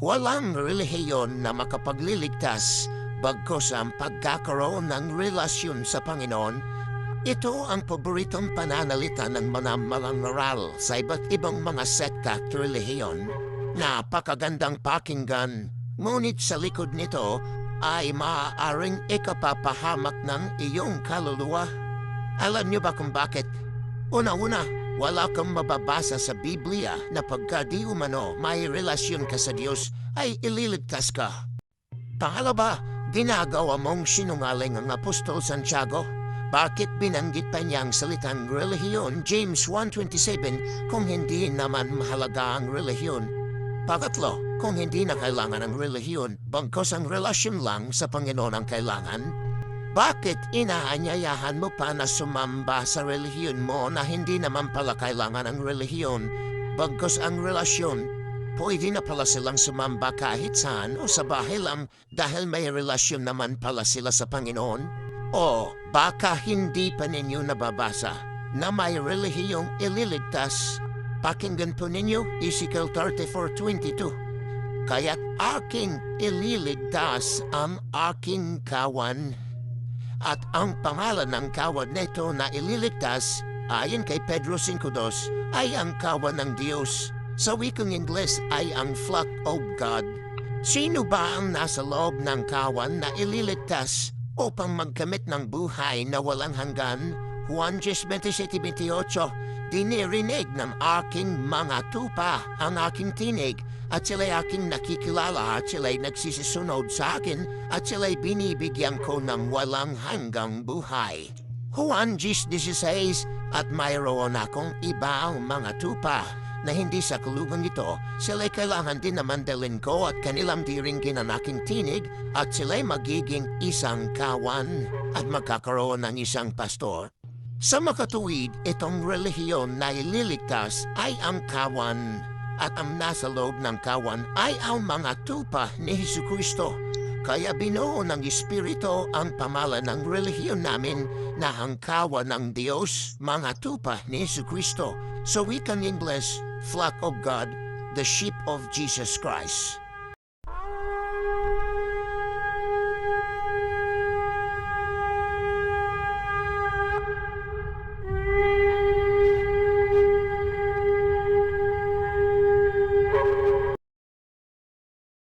Walang relihiyon na makapagliligtas bagkus ang pagkakaroon ng relasyon sa Panginoon. Ito ang paboritong pananalita ng mga mangangaral sa iba't ibang mga sekta at relihiyon. Napakagandang pakinggan, ngunit sa likod nito ay maaaring ikapapahamak ng iyong kaluluwa. Alam niyo ba kung bakit? Una-una, wala kang mababasa sa Biblia na pagka di umano may relasyon ka sa Diyos ay ililigtas ka. Pangalawa, ginagawa mong sinungaling ang Apostol Santiago. Bakit binanggit pa niya ang salitang relihiyon, James 1:27, kung hindi naman mahalaga ang relihiyon? Pangatlo, kung hindi na kailangan ang relihiyon, bangkos ang relasyon lang sa Panginoon ang kailangan? Bakit inaanyayahan mo pa na sumamba sa relihiyon mo na hindi naman pala kailangan ang relihiyon? Bagkus ang relasyon, pwede na pala silang sumamba kahit saan o sa bahay lang dahil may relasyon naman pala sila sa Panginoon? O baka hindi pa ninyo nababasa na may relihiyong ililigtas? Pakinggan po ninyo Ezekiel 34:22. Kaya't aking ililigtas ang aking kawan. At ang pangalan ng kawan nito na ililigtas, ayon kay Pedro 5:2, ay ang kawan ng Diyos. Sa wikang Ingles ay ang flock of God. Sino ba ang nasa loob ng kawan na ililigtas upang magkamit ng buhay na walang hanggan? Juan 10:27-28, dinirinig ng aking mga tupa ang aking tinig, at sila'y aking nakikilala at sila'y nagsisisunod sa akin, at sila'y binibigyan ko ng walang hanggang buhay. Juan 10:16, at mayroon akong ibang mga tupa na hindi sa kulungan ito, sila'y kailangan din naman dalhin ko at kanilang diringgin ang aking tinig, at sila'y magiging isang kawan at magkakaroon ng isang pastor. Sa makatuwid, itong relihiyon na ililigtas ay ang kawan, at ang nasa loob ng kawan ay ang mga tupa ni Jesucristo. Kaya binuo ng Espiritu ang pamalan ng relihiyon namin na ang kawan ng Diyos, mga tupa ni Jesucristo. Sa wikang Ingles, flock of God, the sheep of Jesus Christ.